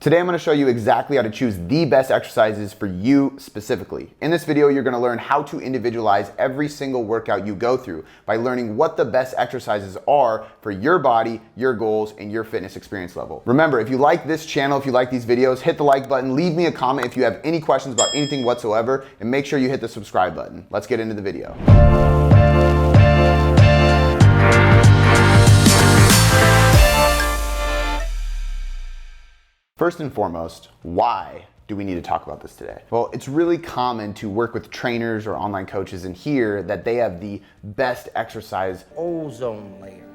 Today I'm going to show you exactly how to choose the best exercises for you specifically. In this video, you're going to learn how to individualize every single workout you go through by learning what the best exercises are for your body, your goals, and your fitness experience level. Remember, if you like this channel, if you like these videos, hit the like button, leave me a comment if you have any questions about anything whatsoever, and make sure you hit the subscribe button. Let's get into the video. First and foremost, why do we need to talk about this today? Well, it's really common to work with trainers or online coaches and hear that they have the best exercise ozone layer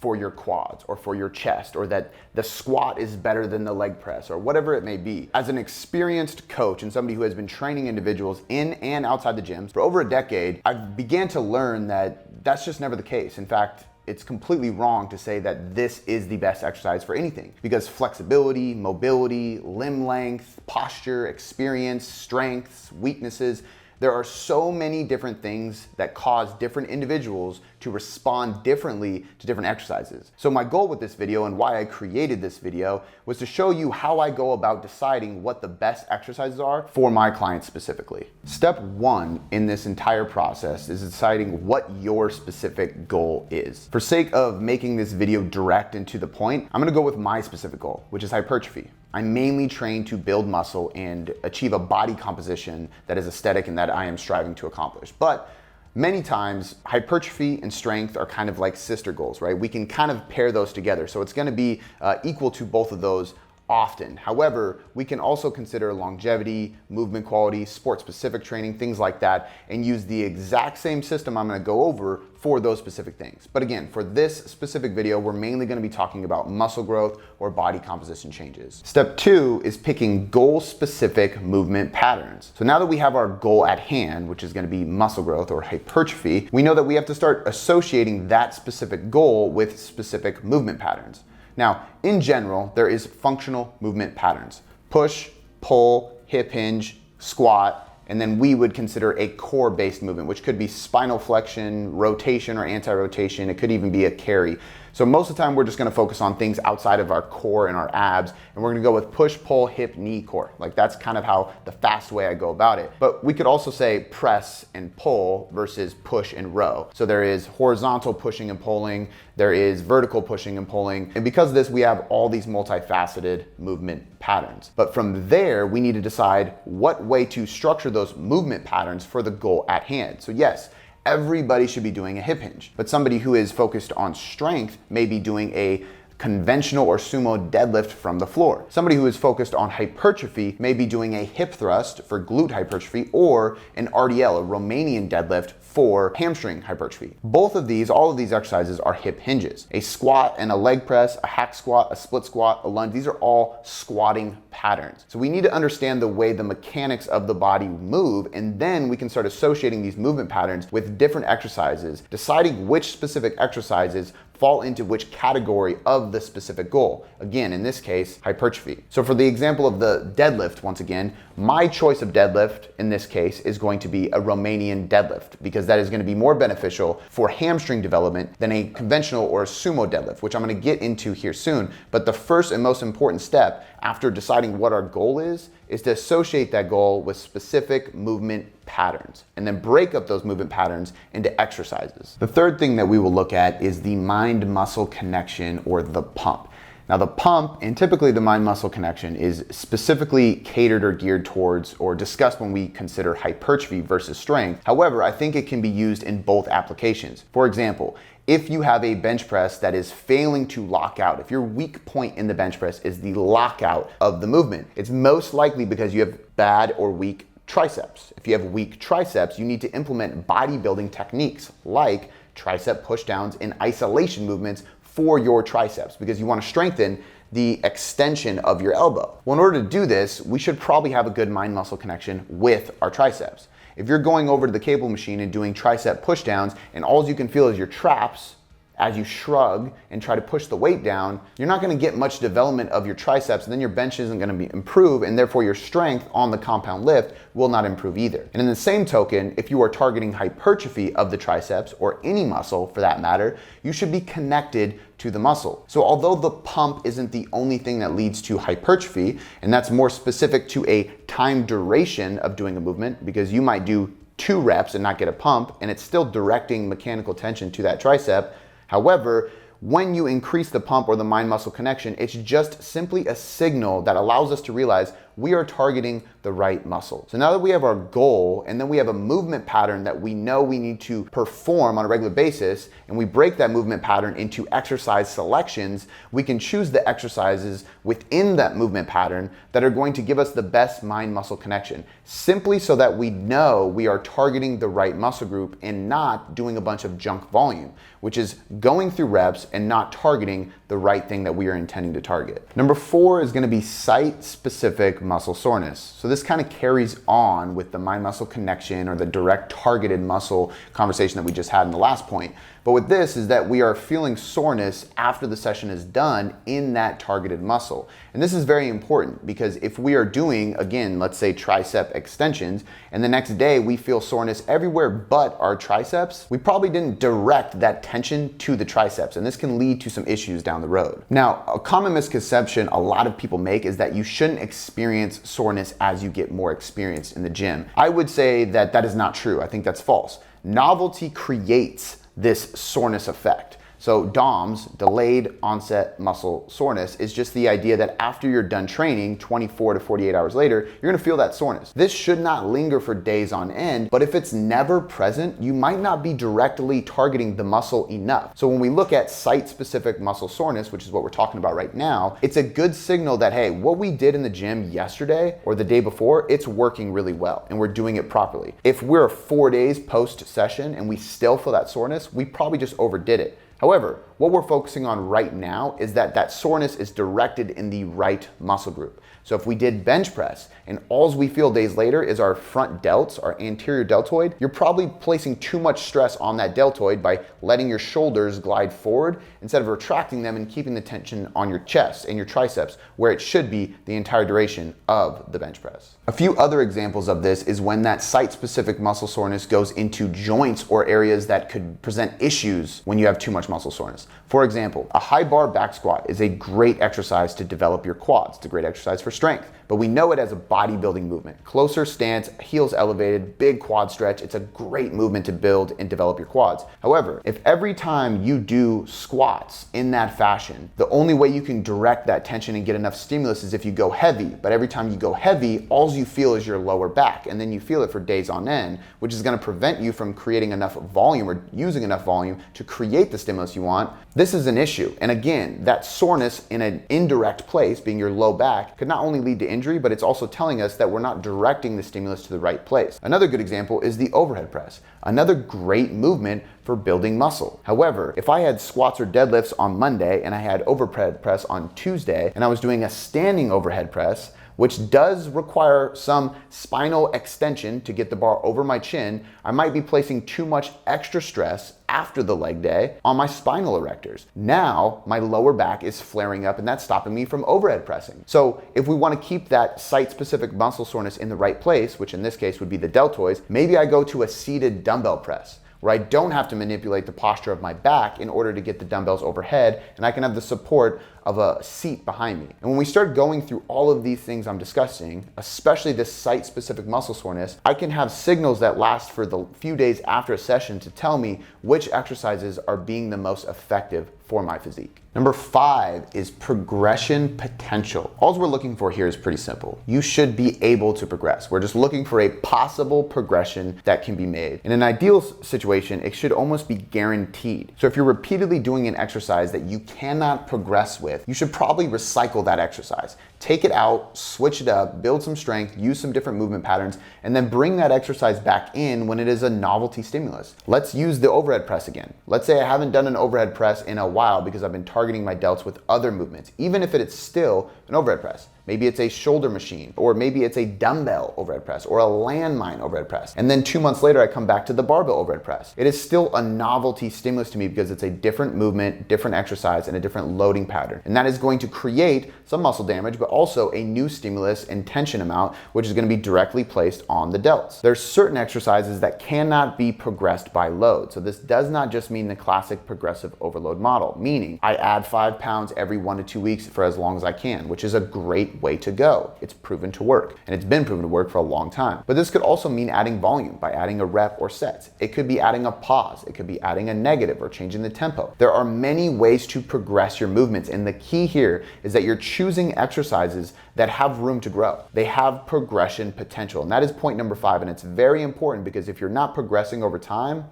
for your quads or for your chest, or that the squat is better than the leg press, or whatever it may be. As an experienced coach and somebody who has been training individuals in and outside the gyms for over a decade, I began to learn that that's just never the case. In fact, it's completely wrong to say that this is the best exercise for anything, because flexibility, mobility, limb length, posture, experience, strengths, weaknesses, there are so many different things that cause different individuals to respond differently to different exercises. So my goal with this video and why I created this video was to show you how I go about deciding what the best exercises are for my clients specifically. Step one in this entire process is deciding what your specific goal is. For sake of making this video direct and to the point, I'm gonna go with my specific goal, which is hypertrophy. I'm mainly trained to build muscle and achieve a body composition that is aesthetic and that I am striving to accomplish. But many times, hypertrophy and strength are kind of like sister goals, right? We can kind of pair those together. So it's gonna be equal to both of those often. However, we can also consider longevity, movement quality, sport-specific training, things like that, and use the exact same system I'm gonna go over for those specific things. But again, for this specific video, we're mainly gonna be talking about muscle growth or body composition changes. Step two is picking goal-specific movement patterns. So now that we have our goal at hand, which is gonna be muscle growth or hypertrophy, we know that we have to start associating that specific goal with specific movement patterns. Now, in general, there is functional movement patterns: push, pull, hip hinge, squat, and then we would consider a core-based movement, which could be spinal flexion, rotation or anti-rotation. It could even be a carry. So most of the time, we're just gonna focus on things outside of our core and our abs, and we're gonna go with push, pull, hip, knee, core. Like that's kind of how the fast way I go about it. But we could also say press and pull versus push and row. So there is horizontal pushing and pulling, there is vertical pushing and pulling. And because of this, we have all these multifaceted movement patterns. But from there, we need to decide what way to structure those movement patterns for the goal at hand. So yes, everybody should be doing a hip hinge, but somebody who is focused on strength may be doing a conventional or sumo deadlift from the floor. Somebody who is focused on hypertrophy may be doing a hip thrust for glute hypertrophy, or an RDL, a Romanian deadlift, for hamstring hypertrophy. Both of these, all of these exercises are hip hinges. A squat and a leg press, a hack squat, a split squat, a lunge, these are all squatting patterns. So we need to understand the way the mechanics of the body move, and then we can start associating these movement patterns with different exercises, deciding which specific exercises fall into which category of the specific goal. Again, in this case, hypertrophy. So for the example of the deadlift, once again, my choice of deadlift in this case is going to be a Romanian deadlift, because that is going to be more beneficial for hamstring development than a conventional or a sumo deadlift, which I'm going to get into here soon. But the first and most important step after deciding what our goal is to associate that goal with specific movement patterns, and then break up those movement patterns into exercises. The third thing that we will look at is the mind-muscle connection, or the pump. Now the pump, and typically the mind-muscle connection, is specifically catered or geared towards or discussed when we consider hypertrophy versus strength. However, I think it can be used in both applications. For example, if you have a bench press that is failing to lock out, if your weak point in the bench press is the lockout of the movement, it's most likely because you have bad or weak triceps. If you have weak triceps, you need to implement bodybuilding techniques like tricep pushdowns and isolation movements for your triceps, because you want to strengthen the extension of your elbow. Well, in order to do this, we should probably have a good mind-muscle connection with our triceps. If you're going over to the cable machine and doing tricep pushdowns and all you can feel is your traps, as you shrug and try to push the weight down, you're not gonna get much development of your triceps, and then your bench isn't gonna improve, and therefore your strength on the compound lift will not improve either. And in the same token, if you are targeting hypertrophy of the triceps, or any muscle for that matter, you should be connected to the muscle. So although the pump isn't the only thing that leads to hypertrophy, and that's more specific to a time duration of doing a movement, because you might do 2 reps and not get a pump, and it's still directing mechanical tension to that tricep. However, when you increase the pump or the mind-muscle connection, it's just simply a signal that allows us to realize we are targeting the right muscle. So now that we have our goal, and then we have a movement pattern that we know we need to perform on a regular basis, and we break that movement pattern into exercise selections, we can choose the exercises within that movement pattern that are going to give us the best mind-muscle connection, simply so that we know we are targeting the right muscle group and not doing a bunch of junk volume, which is going through reps and not targeting the right thing that we are intending to target. Number 4 is gonna be site-specific muscle soreness. So this kind of carries on with the mind-muscle connection or the direct targeted muscle conversation that we just had in the last point. But with this is that we are feeling soreness after the session is done in that targeted muscle. And this is very important because if we are doing, again, let's say tricep extensions, and the next day we feel soreness everywhere but our triceps, we probably didn't direct that tension to the triceps, and this can lead to some issues down the road. Now, a common misconception a lot of people make is that you shouldn't experience soreness as you get more experienced in the gym. I would say that that is not true. I think that's false. Novelty creates this soreness effect. So DOMS, delayed onset muscle soreness, is just the idea that after you're done training, 24 to 48 hours later, you're gonna feel that soreness. This should not linger for days on end, but if it's never present, you might not be directly targeting the muscle enough. So when we look at site-specific muscle soreness, which is what we're talking about right now, it's a good signal that, hey, what we did in the gym yesterday or the day before, it's working really well and we're doing it properly. If we're 4 days post-session and we still feel that soreness, we probably just overdid it. However, what we're focusing on right now is that that soreness is directed in the right muscle group. So if we did bench press and all we feel days later is our front delts, our anterior deltoid, you're probably placing too much stress on that deltoid by letting your shoulders glide forward instead of retracting them and keeping the tension on your chest and your triceps where it should be the entire duration of the bench press. A few other examples of this is when that site-specific muscle soreness goes into joints or areas that could present issues when you have too much muscle soreness. For example, a high bar back squat is a great exercise to develop your quads. It's a great exercise for strength, but we know it as a bodybuilding movement. Closer stance, heels elevated, big quad stretch. It's a great movement to build and develop your quads. However, if every time you do squats in that fashion, the only way you can direct that tension and get enough stimulus is if you go heavy, but every time you go heavy, all you feel is your lower back, and then you feel it for days on end, which is gonna prevent you from creating enough volume or using enough volume to create the stimulus you want. This is an issue. And again, that soreness in an indirect place, being your low back, could not only lead to injury, but it's also telling us that we're not directing the stimulus to the right place. Another good example is the overhead press, another great movement for building muscle. However, if I had squats or deadlifts on Monday and I had overhead press on Tuesday and I was doing a standing overhead press, which does require some spinal extension to get the bar over my chin, I might be placing too much extra stress after the leg day on my spinal erectors. Now, my lower back is flaring up and that's stopping me from overhead pressing. So if we wanna keep that site-specific muscle soreness in the right place, which in this case would be the deltoids, maybe I go to a seated dumbbell press, where I don't have to manipulate the posture of my back in order to get the dumbbells overhead, and I can have the support of a seat behind me. And when we start going through all of these things I'm discussing, especially this site-specific muscle soreness, I can have signals that last for the few days after a session to tell me which exercises are being the most effective for my physique. Number 5 is progression potential. All we're looking for here is pretty simple. You should be able to progress. We're just looking for a possible progression that can be made. In an ideal situation, it should almost be guaranteed. So if you're repeatedly doing an exercise that you cannot progress with, you should probably recycle that exercise. take it out, switch it up, build some strength, use some different movement patterns, and then bring that exercise back in when it is a novelty stimulus. Let's use the overhead press again. Let's say I haven't done an overhead press in a while because I've been targeting my delts with other movements, even if it's still an overhead press. Maybe it's a shoulder machine, or maybe it's a dumbbell overhead press, or a landmine overhead press. And then 2 months later, I come back to the barbell overhead press. It is still a novelty stimulus to me because it's a different movement, different exercise, and a different loading pattern. And that is going to create some muscle damage, but also a new stimulus and tension amount, which is going to be directly placed on the delts. There's certain exercises that cannot be progressed by load. So this does not just mean the classic progressive overload model, meaning I add 5 pounds every 1 to 2 weeks for as long as I can, which is a great way to go. It's proven to work, and it's been proven to work for a long time. But this could also mean adding volume by adding a rep or sets. It could be adding a pause. It could be adding a negative or changing the tempo. There are many ways to progress your movements, and the key here is that you're choosing exercises that have room to grow. They have progression potential, and that is point number 5, and it's very important because if you're not progressing over time,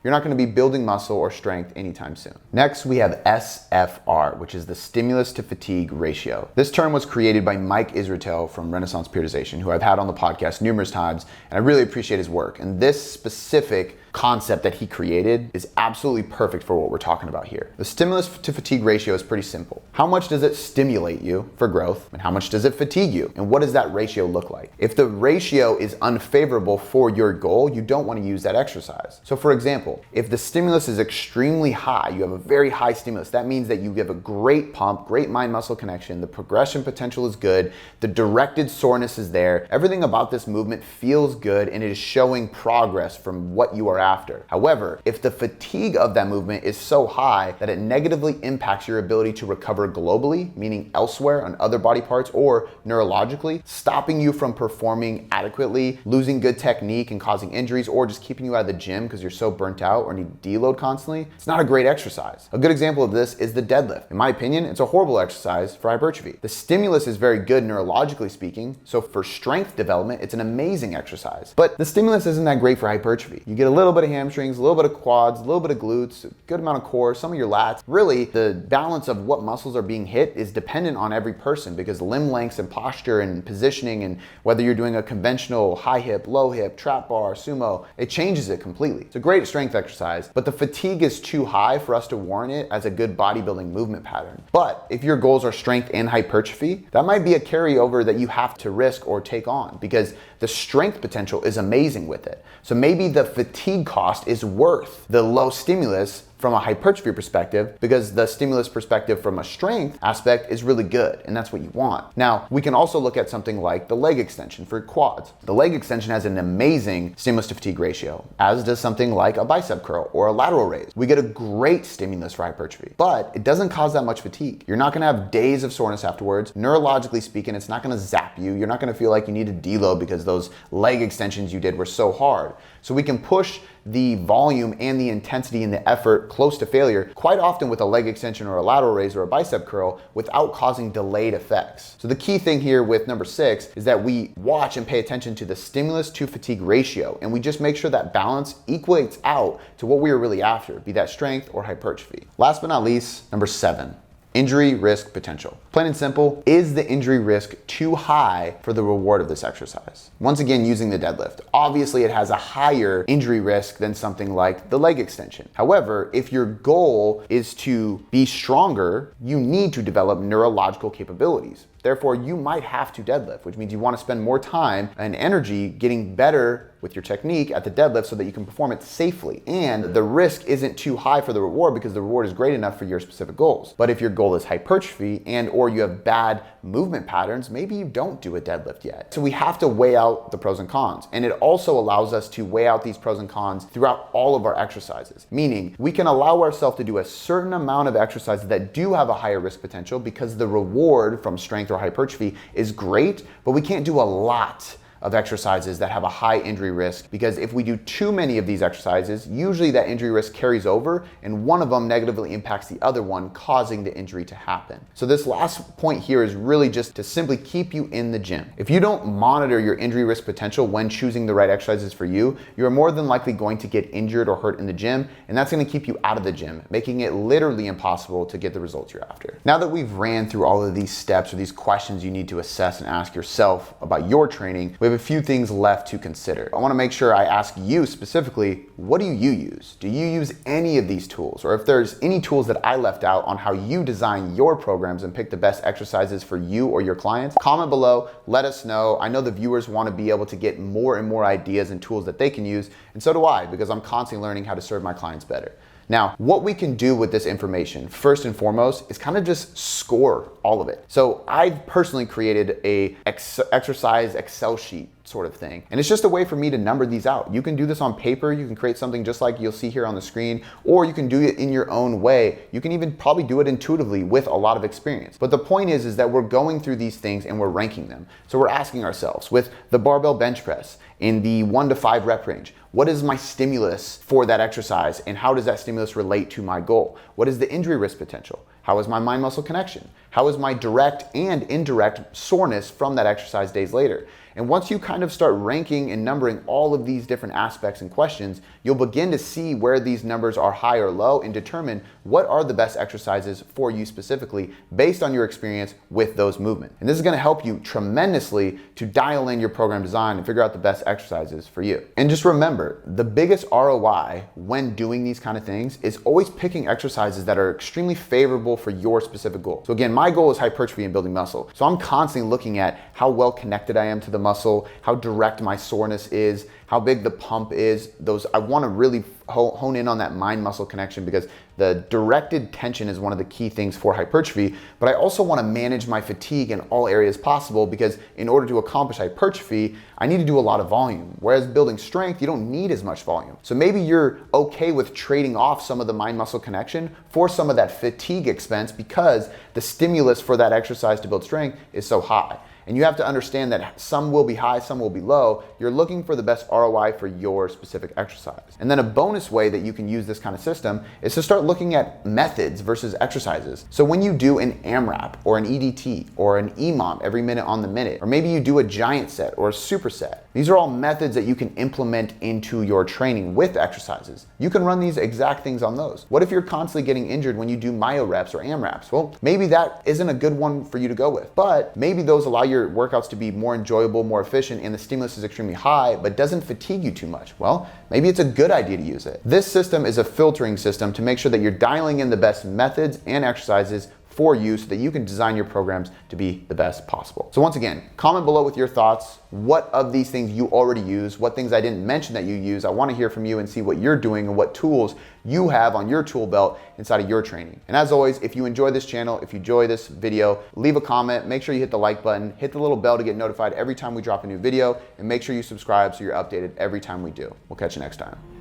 you're not going to be building muscle or strength anytime soon. Next, we have S.FR, which is the stimulus to fatigue ratio. This term was created by Mike Israetel from Renaissance Periodization, who I've had on the podcast numerous times, and I really appreciate his work. And this specific concept that he created is absolutely perfect for what we're talking about here. The stimulus to fatigue ratio is pretty simple. How much does it stimulate you for growth, and how much does it fatigue you? And what does that ratio look like? If the ratio is unfavorable for your goal, you don't want to use that exercise. So for example, if the stimulus is extremely high, you have a very high stimulus, that means that you give a great pump, great mind-muscle connection, the progression potential is good, the directed soreness is there, everything about this movement feels good, and it is showing progress from what you are after. However, if the fatigue of that movement is so high that it negatively impacts your ability to recover globally, meaning elsewhere on other body parts, or neurologically, stopping you from performing adequately, losing good technique and causing injuries, or just keeping you out of the gym because you're so burnt out or need deload constantly, it's not a great exercise. A good example of this is the deadlift. In my opinion, it's a horrible exercise for hypertrophy. The stimulus is very good neurologically speaking, so for strength development, it's an amazing exercise. But the stimulus isn't that great for hypertrophy. You get a little bit of hamstrings, a little bit of quads, a little bit of glutes, a good amount of core, some of your lats. Really, the balance of what muscles are being hit is dependent on every person because limb lengths and posture and positioning and whether you're doing a conventional high hip, low hip, trap bar, sumo, it changes it completely. It's a great strength exercise, but the fatigue is too high for us to warrant it as a good bodybuilding movement pattern. But if your goals are strength and hypertrophy, that might be a carryover that you have to risk or take on because the strength potential is amazing with it. So maybe the fatigue cost is worth the low stimulus from a hypertrophy perspective because the stimulus perspective from a strength aspect is really good and that's what you want. Now, we can also look at something like the leg extension for quads. The leg extension has an amazing stimulus to fatigue ratio, as does something like a bicep curl or a lateral raise. We get a great stimulus for hypertrophy, but it doesn't cause that much fatigue. You're not gonna have days of soreness afterwards. Neurologically speaking, it's not gonna zap you. You're not gonna feel like you need to deload because those leg extensions you did were so hard. So we can push the volume and the intensity and the effort close to failure quite often with a leg extension or a lateral raise or a bicep curl without causing delayed effects. So the key thing here with number 6 is that we watch and pay attention to the stimulus to fatigue ratio, and we just make sure that balance equates out to what we are really after, be that strength or hypertrophy. Last but not least, number 7. Injury risk potential. Plain and simple, is the injury risk too high for the reward of this exercise? Once again, using the deadlift. Obviously, it has a higher injury risk than something like the leg extension. However, if your goal is to be stronger, you need to develop neurological capabilities. Therefore, you might have to deadlift, which means you want to spend more time and energy getting better with your technique at the deadlift so that you can perform it safely. And the risk isn't too high for the reward because the reward is great enough for your specific goals. But if your goal is hypertrophy and or you have bad movement patterns, maybe you don't do a deadlift yet. So we have to weigh out the pros and cons. And it also allows us to weigh out these pros and cons throughout all of our exercises. Meaning we can allow ourselves to do a certain amount of exercises that do have a higher risk potential because the reward from strength or hypertrophy is great, but we can't do a lot of exercises that have a high injury risk, because if we do too many of these exercises, usually that injury risk carries over and one of them negatively impacts the other one, causing the injury to happen. So this last point here is really just to simply keep you in the gym. If you don't monitor your injury risk potential when choosing the right exercises for you, you're more than likely going to get injured or hurt in the gym, and that's going to keep you out of the gym, making it literally impossible to get the results you're after. Now that we've ran through all of these steps or these questions you need to assess and ask yourself about your training, we have a few things left to consider. I want to make sure I ask you specifically, what do you use? Do you use any of these tools? Or if there's any tools that I left out on how you design your programs and pick the best exercises for you or your clients, comment below, let us know. I know the viewers want to be able to get more and more ideas and tools that they can use, and so do I, because I'm constantly learning how to serve my clients better. Now, what we can do with this information, first and foremost, is kind of just score all of it. So I've personally created a exercise Excel sheet sort of thing. And it's just a way for me to number these out. You can do this on paper. You can create something just like you'll see here on the screen, or you can do it in your own way. You can even probably do it intuitively with a lot of experience. But the point is that we're going through these things and we're ranking them. So we're asking ourselves, with the barbell bench press in the 1 to 5 rep range, what is my stimulus for that exercise and how does that stimulus relate to my goal? What is the injury risk potential? How is my mind-muscle connection? How is my direct and indirect soreness from that exercise days later? And once you kind of start ranking and numbering all of these different aspects and questions, you'll begin to see where these numbers are high or low and determine what are the best exercises for you specifically based on your experience with those movements. And this is going to help you tremendously to dial in your program design and figure out the best exercises for you. And just remember, the biggest ROI when doing these kind of things is always picking exercises that are extremely favorable for your specific goal. So again, my goal is hypertrophy and building muscle. So I'm constantly looking at how well connected I am to the muscle, how direct my soreness is, how big the pump is. I want to really hone in on that mind-muscle connection, because the directed tension is one of the key things for hypertrophy. But I also want to manage my fatigue in all areas possible, because in order to accomplish hypertrophy, I need to do a lot of volume. Whereas building strength, you don't need as much volume. So maybe you're okay with trading off some of the mind-muscle connection for some of that fatigue expense, because the stimulus for that exercise to build strength is so high. And you have to understand that some will be high, some will be low. You're looking for the best ROI for your specific exercise. And then a bonus way that you can use this kind of system is to start looking at methods versus exercises. So when you do an AMRAP or an EDT or an EMOM every minute on the minute, or maybe you do a giant set or a superset, these are all methods that you can implement into your training with exercises. You can run these exact things on those. What if you're constantly getting injured when you do myo reps or AMRAPs? Well, maybe that isn't a good one for you to go with, but maybe those allow your workouts to be more enjoyable, more efficient, and the stimulus is extremely high, but doesn't fatigue you too much. Well, maybe it's a good idea to use it. This system is a filtering system to make sure that you're dialing in the best methods and exercises for you so that you can design your programs to be the best possible. So once again, comment below with your thoughts. What of these things you already use? What things I didn't mention that you use? I want to hear from you and see what you're doing and what tools you have on your tool belt inside of your training. And as always, if you enjoy this channel, if you enjoy this video, leave a comment, make sure you hit the like button, hit the little bell to get notified every time we drop a new video, and make sure you subscribe so you're updated every time we do. We'll catch you next time.